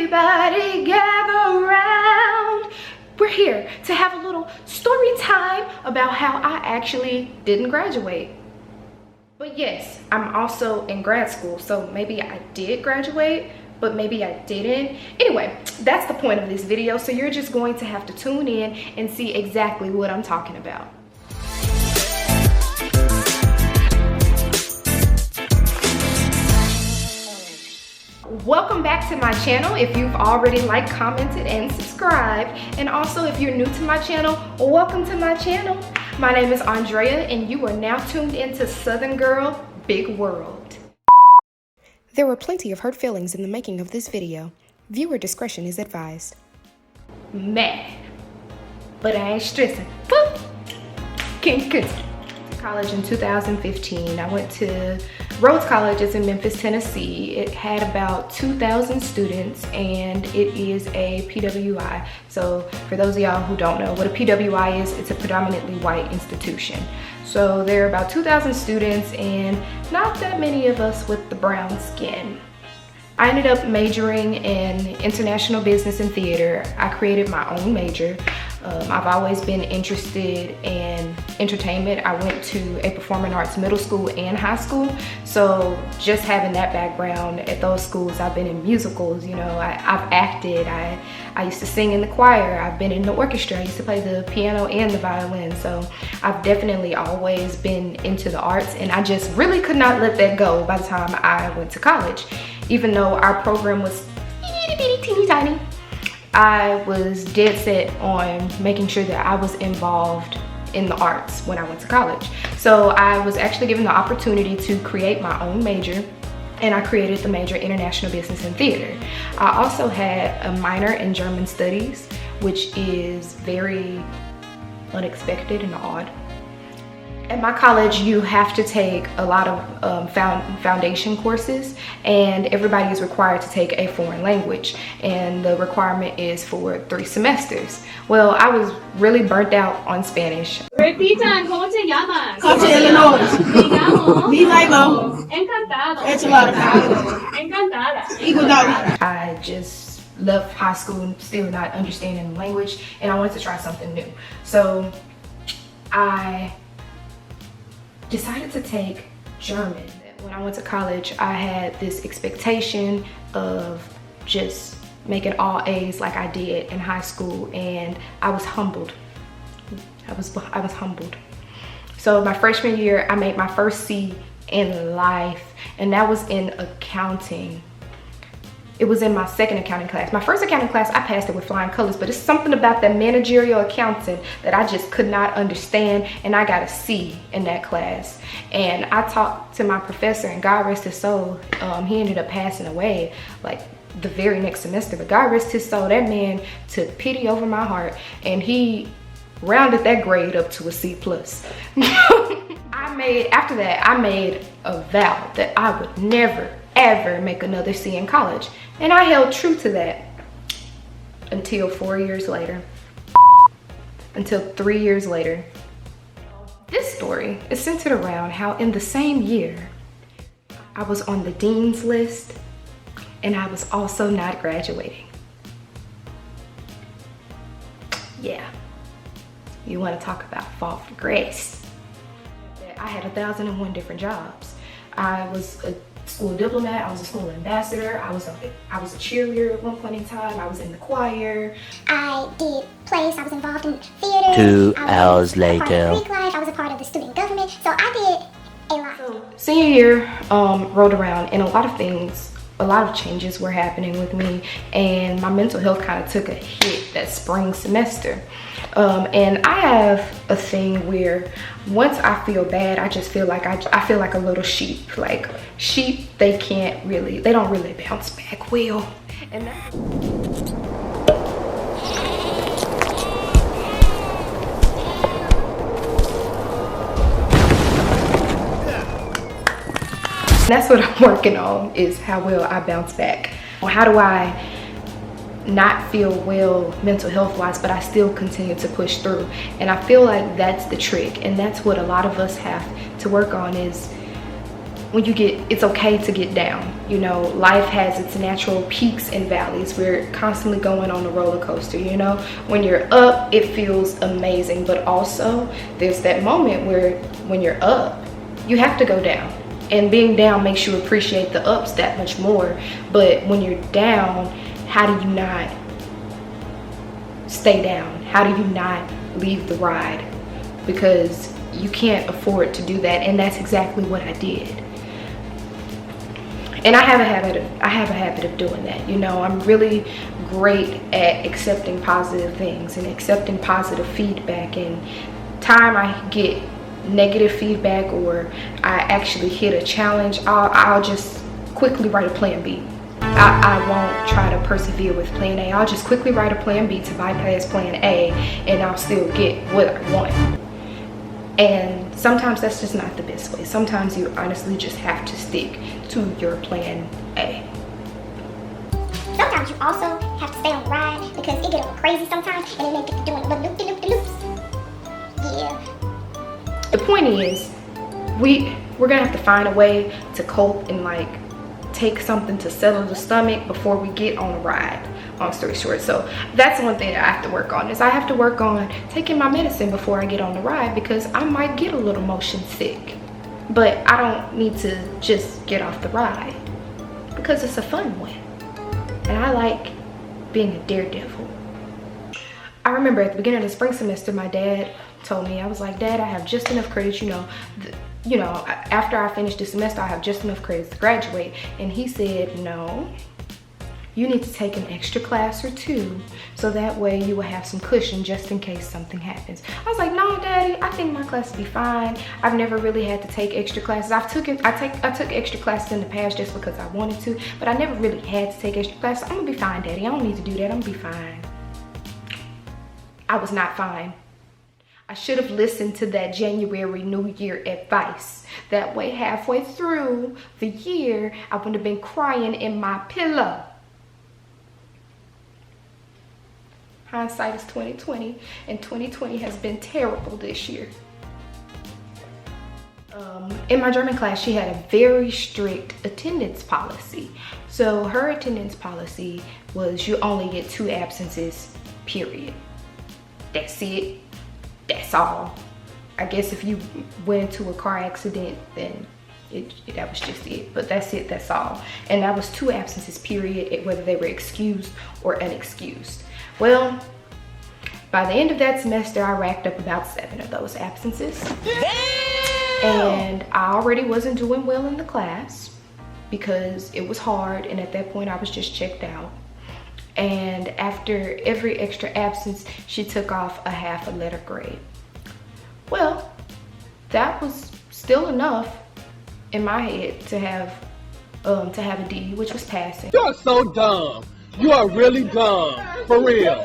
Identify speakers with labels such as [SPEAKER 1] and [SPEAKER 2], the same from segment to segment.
[SPEAKER 1] Everybody gather around. We're here to have a little story time about how I actually didn't graduate. But yes, I'm also in grad school, so maybe I did graduate, but maybe I didn't. Anyway, that's the point of this video, so you're just going to have to tune in and see exactly what I'm talking about. Welcome back to my channel. If you've already liked, commented, and subscribed, and also if you're new to my channel, welcome to my channel. My name is Andrea, and you are now tuned into Southern Girl Big World. There were plenty of hurt feelings in the making of this video. Viewer discretion is advised. Mad, but I ain't stressing. Can't get to college in 2015. I went to Rhodes College. It's in Memphis, Tennessee. It had about 2,000 students, and it is a PWI. So for those of y'all who don't know what a PWI is, it's a predominantly white institution. So there are about 2,000 students and not that many of us with the brown skin. I ended up majoring in international business and theater. I created my own major. I've always been interested in entertainment. I went to a performing arts middle school and high school. So just having that background at those schools, I've been in musicals, you know, I've acted, I used to sing in the choir, I've been in the orchestra, I used to play the piano and the violin. So I've definitely always been into the arts, and I just really could not let that go by the time I went to college. Even though our program was itty bitty teeny tiny, I was dead set on making sure that I was involved in the arts when I went to college. So I was actually given the opportunity to create my own major, and I created the major International Business and Theater. I also had a minor in German Studies, which is very unexpected and odd. At my college, you have to take a lot of foundation courses, and everybody is required to take a foreign language, and the requirement is for 3 semesters. Well, I was really burnt out on Spanish.
[SPEAKER 2] Repitan, ¿cómo te llamas?
[SPEAKER 3] Come to Illinois.
[SPEAKER 2] Me llamo.
[SPEAKER 3] Me llamo.
[SPEAKER 2] Encantado.
[SPEAKER 3] Enchilada.
[SPEAKER 2] Encantada.
[SPEAKER 3] Eagle Dog.
[SPEAKER 1] I just left high school and still not understanding the language, and I wanted to try something new. So I decided to take German. When I went to college, I had this expectation of just making all A's like I did in high school, and I was humbled. I was humbled. So my freshman year, I made my first C in life, and that was in accounting. It was in my second accounting class. My first accounting class, I passed it with flying colors, but it's something about that managerial accounting that I just could not understand, and I got a C in that class. And I talked to my professor, and God rest his soul, he ended up passing away like the very next semester, but God rest his soul, that man took pity over my heart, and he rounded that grade up to a C+. After that, I made a vow that I would never, ever make another C in college. And I held true to that until 4 years later. Until 3 years later. This story is centered around how in the same year, I was on the dean's list, and I was also not graduating. Yeah, you want to talk about fall from grace. I had 1,001 different jobs. I was a school diplomat, I was a school ambassador, I was a cheerleader at one point in time, I was in the choir.
[SPEAKER 4] I did plays, I was involved in theater.
[SPEAKER 5] 2 hours later.
[SPEAKER 4] I was a part of Greek life, I was a part of the student government, so I did a lot.
[SPEAKER 1] So senior year rolled around, and a lot of changes were happening with me, and my mental health kind of took a hit that spring semester. And I have a thing where once I feel bad, I just feel like I feel like a little sheep. Like sheep, they don't really bounce back well. And that's what I'm working on, is how well I bounce back. How do I not feel well mental health wise, but I still continue to push through? And I feel like that's the trick, and that's what a lot of us have to work on, is it's okay to get down. You know, life has its natural peaks and valleys. We're constantly going on a roller coaster, you know. When you're up, it feels amazing, but also there's that moment where when you're up, you have to go down. And being down makes you appreciate the ups that much more. But when you're down, how do you not stay down? How do you not leave the ride? Because you can't afford to do that, and that's exactly what I did. And I have a habit of doing that. You know, I'm really great at accepting positive things and accepting positive feedback. And time I get negative feedback or I actually hit a challenge, I'll just quickly write a plan B. I won't try to persevere with plan A. I'll just quickly write a plan B to bypass plan A, and I'll still get what I want. And sometimes that's just not the best way. Sometimes you honestly just have to stick to your plan A.
[SPEAKER 4] Sometimes you also have to stay on the ride because it get a little crazy sometimes and it make you doing the loop-de-loop-de-loops. Yeah.
[SPEAKER 1] The point is, we're gonna have to find a way to cope and like take something to settle the stomach before we get on a ride. Long story short, so that's one thing that I have to work on, is I have to work on taking my medicine before I get on the ride, because I might get a little motion sick. But I don't need to just get off the ride because it's a fun one. And I like being a daredevil. I remember at the beginning of the spring semester, my dad told me, I was like, Dad, I have just enough credits, you know, after I finish the semester, I have just enough credits to graduate. And he said, no, you need to take an extra class or two so that way you will have some cushion just in case something happens. I was like, no, Daddy, I think my class will be fine. I've never really had to take extra classes. I took extra classes in the past just because I wanted to, but I never really had to take extra classes. I'm gonna be fine, Daddy. I don't need to do that. I'm gonna be fine. I was not fine. I should have listened to that January New Year advice. That way, halfway through the year, I wouldn't have been crying in my pillow. Hindsight is 2020, and 2020 has been terrible this year. In my German class, she had a very strict attendance policy. So her attendance policy was you only get 2 absences, period. That's it. That's all. I guess if you went into a car accident, then that was just it. But that's it, that's all. And that was 2 absences, period, whether they were excused or unexcused. Well, by the end of that semester, I racked up about 7 of those absences. And I already wasn't doing well in the class because it was hard, and at that point I was just checked out. And after every extra absence, she took off a half a letter grade. Well, that was still enough in my head to have a D, which was passing.
[SPEAKER 5] You're so dumb. You are really dumb, for real.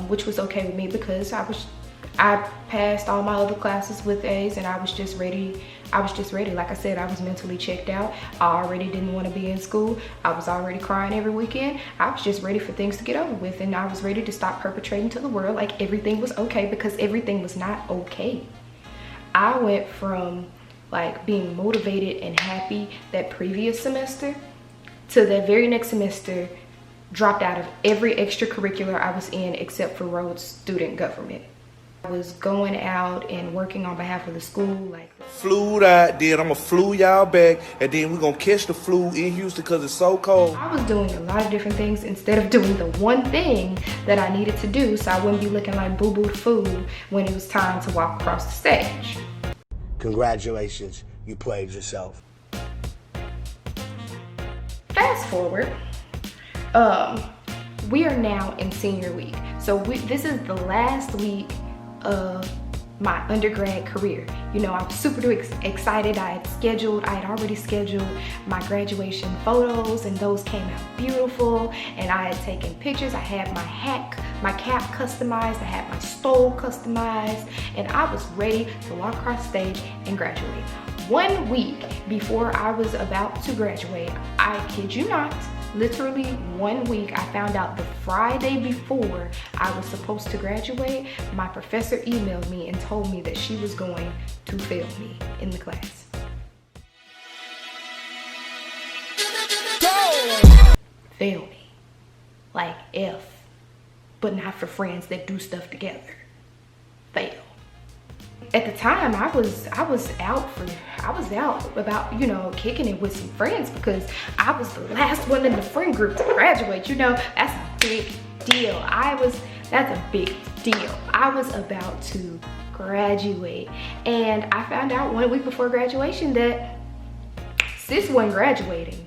[SPEAKER 1] Which was okay with me because I passed all my other classes with A's, and I was just ready. Like I said, I was mentally checked out. I already didn't want to be in school. I was already crying every weekend. I was just ready for things to get over with, and I was ready to stop perpetrating to the world like everything was okay, because everything was not okay. I went from like being motivated and happy that previous semester to that very next semester dropped out of every extracurricular I was in except for Rhodes Student Government. I was going out and working on behalf of the school. Like,
[SPEAKER 6] flew out, then I'ma flew y'all back, and then we're gonna catch the flu in Houston because it's so cold.
[SPEAKER 1] I was doing a lot of different things instead of doing the one thing that I needed to do so I wouldn't be looking like boo-boo food when it was time to walk across the stage.
[SPEAKER 7] Congratulations, you played yourself.
[SPEAKER 1] Fast forward, we are now in senior week. So this is the last week of my undergrad career. You know, I was super excited. I had already scheduled my graduation photos, and those came out beautiful. And I had taken pictures. I had my cap customized. I had my stole customized, and I was ready to walk across stage and graduate. 1 week before I was about to graduate, I kid you not, literally 1 week, I found out the Friday before I was supposed to graduate, my professor emailed me and told me that she was going to fail me in the class. fail me. Like F, but not for friends that do stuff together. Fail. At the time, I was out about, you know, kicking it with some friends because I was the last one in the friend group to graduate. You know, that's a big deal. That's a big deal. I was about to graduate, and I found out 1 week before graduation that sis wasn't graduating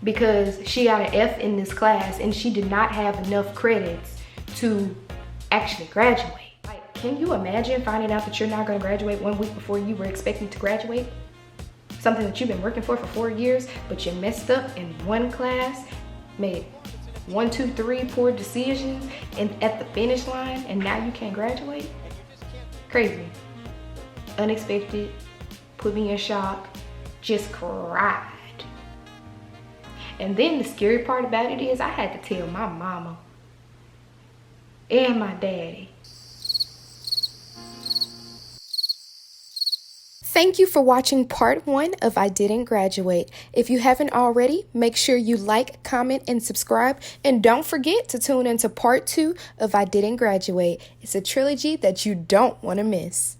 [SPEAKER 1] because she got an F in this class and she did not have enough credits to actually graduate. Like, can you imagine finding out that you're not going to graduate 1 week before you were expecting to graduate? Something that you've been working for 4 years, but you messed up in one class, made 1, 2, 3 poor decisions and at the finish line, and now you can't graduate? Crazy. Unexpected, put me in shock, just cried. And then the scary part about it is I had to tell my mama and my daddy. Thank you for watching part 1 of I Didn't Graduate. If you haven't already, make sure you like, comment, and subscribe. And don't forget to tune into part 2 of I Didn't Graduate. It's a trilogy that you don't want to miss.